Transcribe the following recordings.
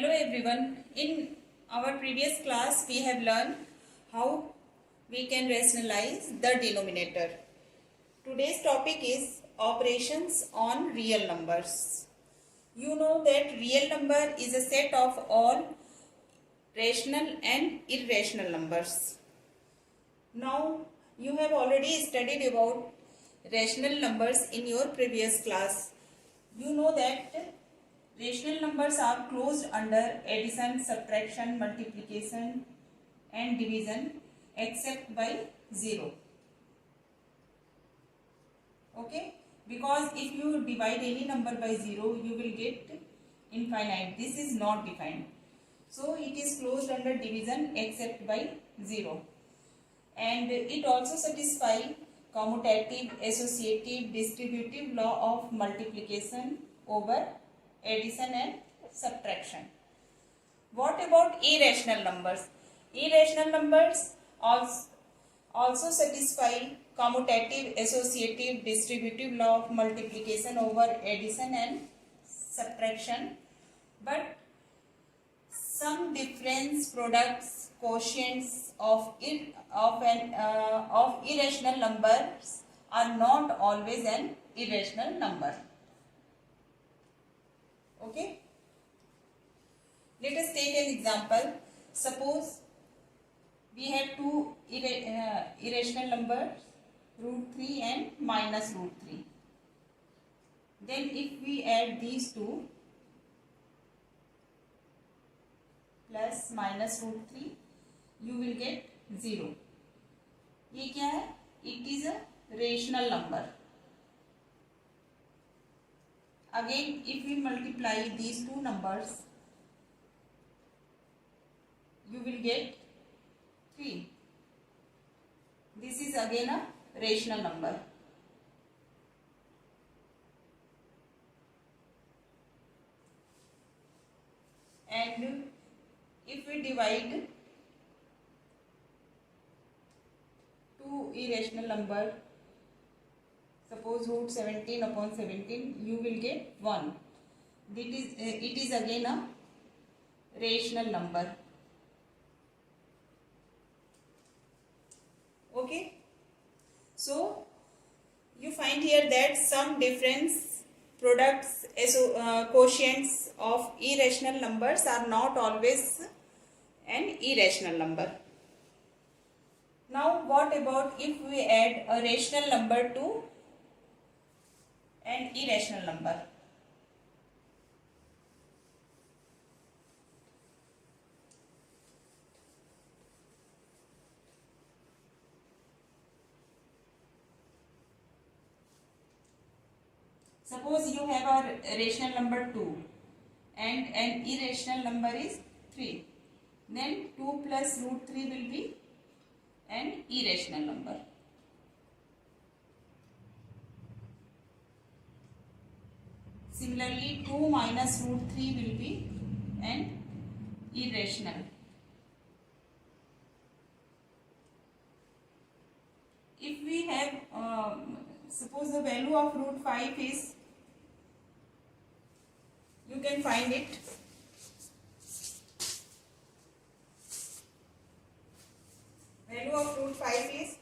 Hello everyone. In our previous class we have learned how we can rationalize the denominator. Today's topic is operations on real numbers. You know that real number is a set of all rational and irrational numbers. Now you have already studied about rational numbers in your previous class. You know that rational numbers are closed under addition, subtraction, multiplication and division except by 0. Okay? Because if you divide any number by 0, you will get infinite. This is not defined. So it is closed under division except by 0. And it also satisfies commutative, associative, distributive law of multiplication over addition and subtraction. What about irrational numbers? Irrational numbers also satisfy commutative, associative, distributive law of multiplication over addition and subtraction, but some difference products quotients of irrational numbers are not always an irrational number. Okay, let us take an example. Suppose we have two irrational numbers, root 3 and minus root 3. Then if we add these two, plus minus root 3, you will get 0. ये क्या है? It is a rational number. Again, if we multiply these two numbers, you will get 3. This is again a rational number. And if we divide two irrational number, suppose root 17 upon 17, you will get 1. It is again a rational number. Okay. So you find here that some difference products quotients of irrational numbers are not always an irrational number. Now what about if we add a rational number to an irrational number? Suppose you have a rational number 2 and an irrational number is 3. Then 2 plus root 3 will be an irrational number. Similarly, 2 minus root 3 will be an irrational. If we have, suppose the value of root 5 is, you can find it. Value of root 5 is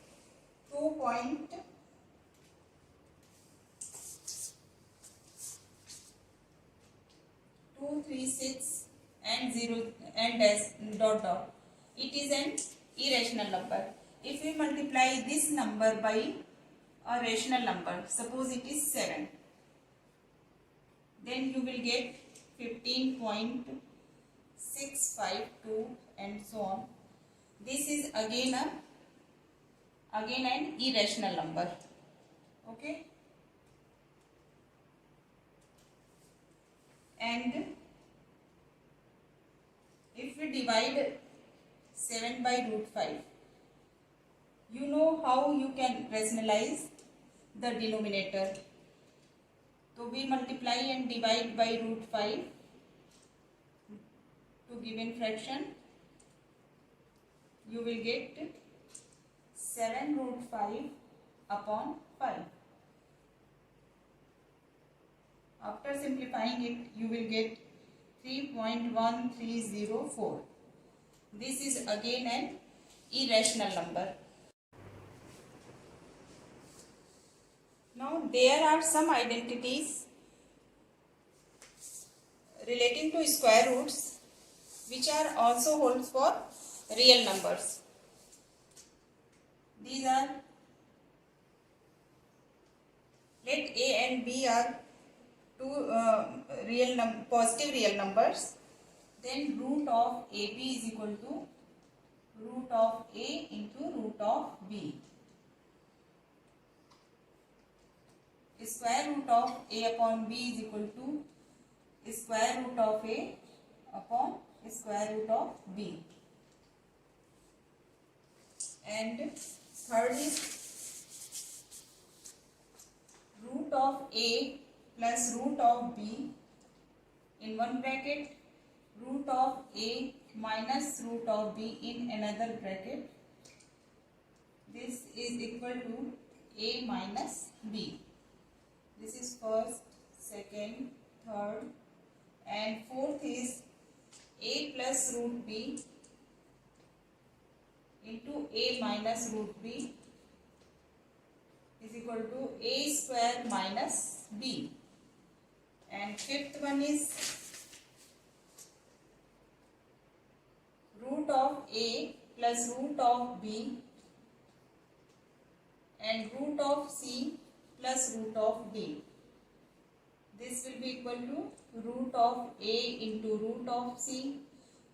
2.236 and 0 and dash dot dot. It is an irrational number. If we multiply this number by a rational number, suppose it is 7, then you will get 15.652 and so on. This is again an irrational number. Okay, and if we divide 7 by root 5, you know how you can rationalize the denominator. So we multiply and divide by root 5 to given fraction. You will get 7 root 5 upon 5. After simplifying it, you will get 3.1304. This is again an irrational number. Now there are some identities relating to square roots which are also holds for real numbers. These are, let A and B are two positive real numbers, then root of AB is equal to root of A into root of B. Square root of A upon B is equal to square root of A upon square root of B. And third is root of A plus root of B in one bracket, root of A minus root of B in another bracket. This is equal to A minus B. This is first, second, third, and fourth is A plus root B into A minus root B is equal to A square minus B. And fifth one is root of A plus root of B and root of C plus root of D. This will be equal to root of A into root of C.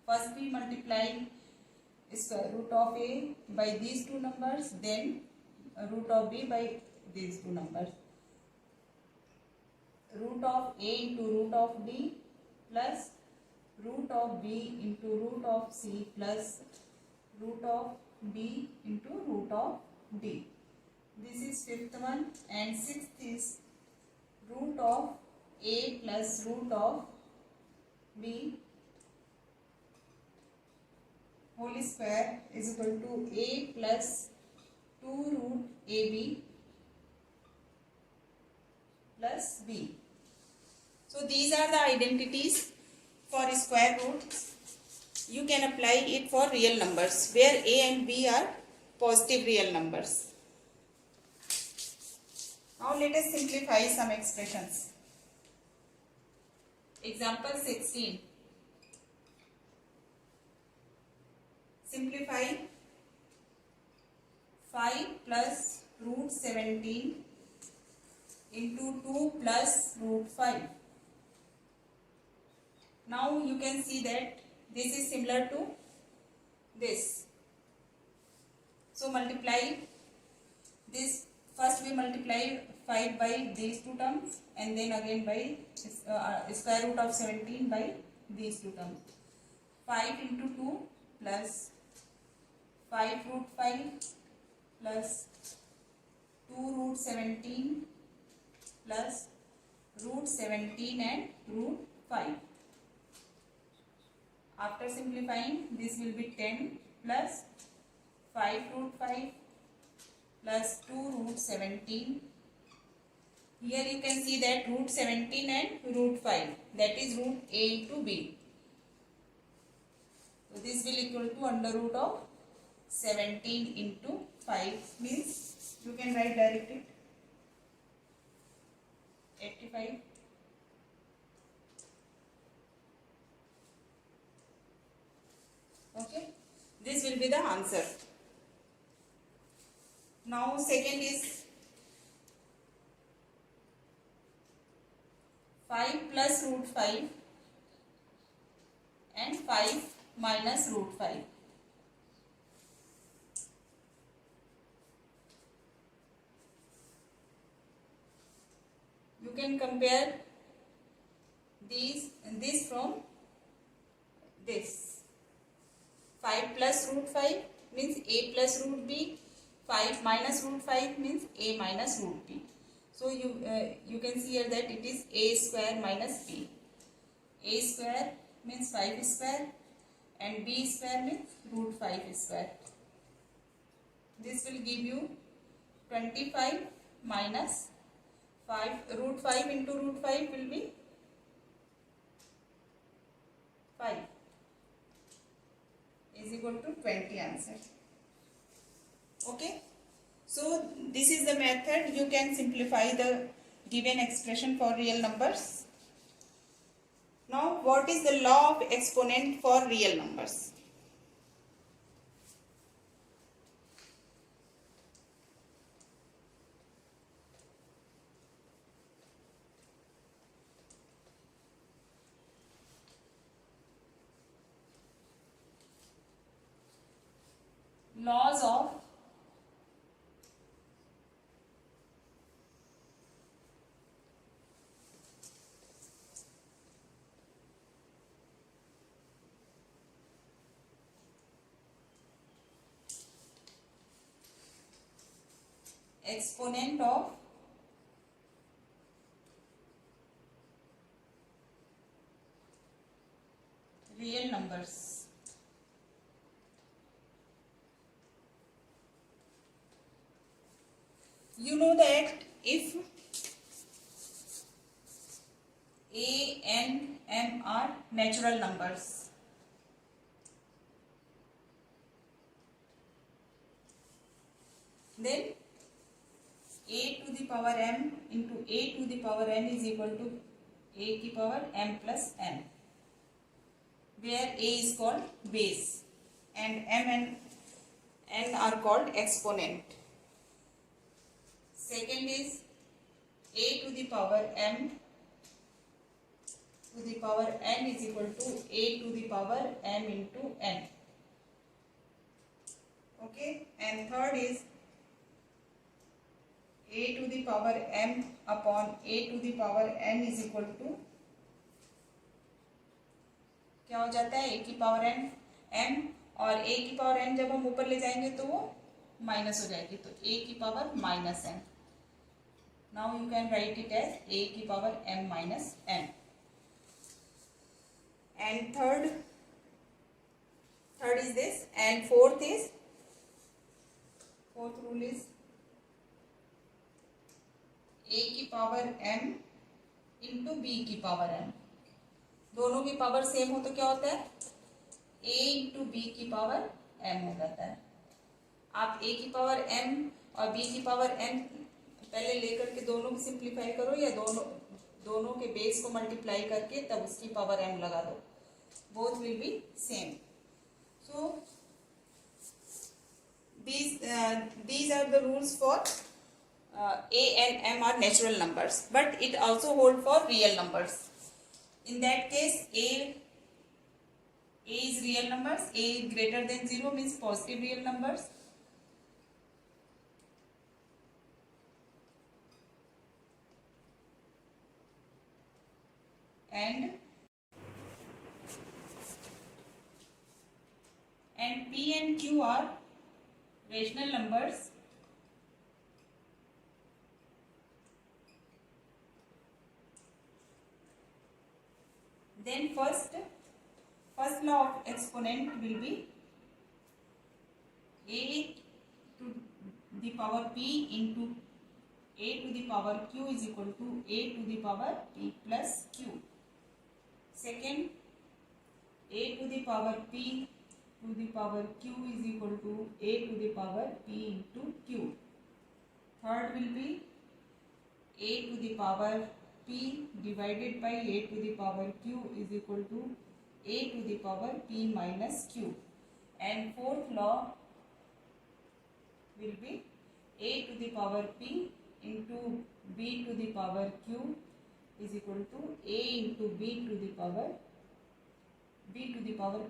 First we multiply square root of A by these two numbers, then root of B by these two numbers. Root of A into root of B plus root of B into root of C plus root of B into root of D. This is fifth one, and sixth is root of A plus root of B whole square is equal to A plus 2 root AB plus B. So these are the identities for square root. You can apply it for real numbers where A and B are positive real numbers. Now let us simplify some expressions. Example 16. Simplify 5 plus root 17 into 2 plus root 5. Now you can see that this is similar to this. So multiply this. First we multiply 5 by these two terms and then again by square root of 17 by these two terms. 5 into 2 plus 5 root 5 plus 2 root 17 plus root 17 and root 5. After simplifying, this will be 10 plus 5 root 5 plus 2 root 17. Here you can see that root 17 and root 5, that is root A into B. So this will equal to under root of 17 into 5, means you can write direct it 85. Okay, this will be the answer. Now second is 5 plus root 5 and 5 minus root 5. You can compare this from this. 5 plus root 5 means A plus root B. 5 minus root 5 means A minus root B. So you can see here that it is A square minus B. A square means 5 square and B square means root 5 square. This will give you 25 minus 5. Root 5 into root 5 will be answer. Okay. So this is the method you can simplify the given expression for real numbers. Now what is the law of exponent for real numbers? Laws of exponent of real numbers. You know that if A, N, M are natural numbers, then A to the power m into A to the power n is equal to A की power m plus n, where A is called base and m and n are called exponent. Second is A to the power m to the power n is equal to A to the power m into n. Okay, and third is A to the power m upon A to the power n is equal to क्या हो जाता है A की power n m, और A की power n जब हम ऊपर ले जाएंगे तो वो माइनस हो जाएगी, तो A की power minus n. Now you can write it as A की power m minus n. And third is this, and fourth rule is A की पावर m इंटू B की पावर m. दोनों की power same हो तो क्या होता है, A इंटू बी की पावर m हो जाता है. आप A की पावर m और B की पावर n पहले लेकर के दोनों को सिंप्लीफाई करो, या दोनों के बेस को मल्टीप्लाई करके तब उसकी पावर m लगा दो. Both will be same. So these are the rules for A and m are natural numbers, but it also hold for real numbers. In that case, A is real numbers. A greater than 0 means positive real numbers. And P and Q are rational numbers. Then first law of exponent will be A to the power P into A to the power Q is equal to A to the power P plus Q. Second, A to the power P to the power Q is equal to A to the power P into Q. Third will be A to the power P divided by A to the power Q is equal to A to the power P minus Q. And fourth law will be A to the power P into B to the power Q is equal to A into B to the power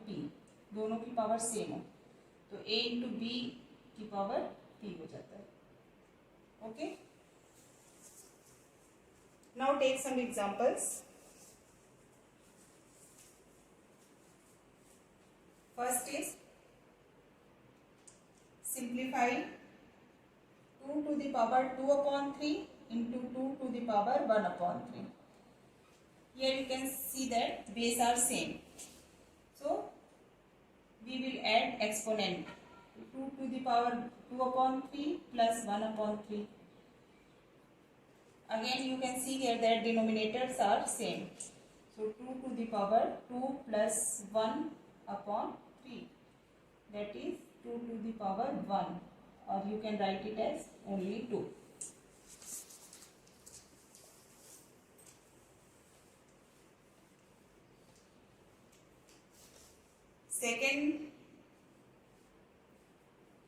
P. दोनों की power same हो तो A into B की power P हो जाता है. Okay. Now take some examples. First is simplify 2 to the power 2 upon 3 into 2 to the power 1 upon 3. Here you can see that base are same. So we will add exponent 2 to the power 2 upon 3 plus 1 upon 3. Again you can see here that denominators are same. So 2 to the power 2 plus 1 upon 3, that is 2 to the power 1, or you can write it as only 2. Second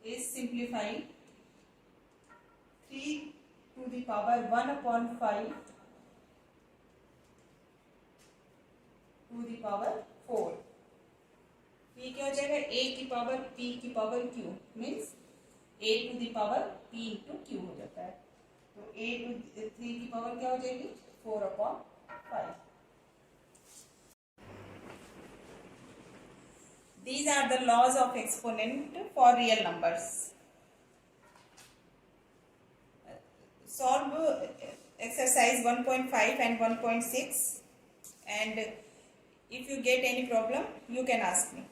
is simplified. 3 to the power 1 upon 5 to the power 4. ये क्या हो जाएगा? a की power p की power q means a to the power p into q हो जाता है. तो a to 3 की पावर क्या हो जाएगी? 4 upon 5. These are the laws of exponent for real numbers. Solve exercise 1.5 and 1.6, and if you get any problem, you can ask me.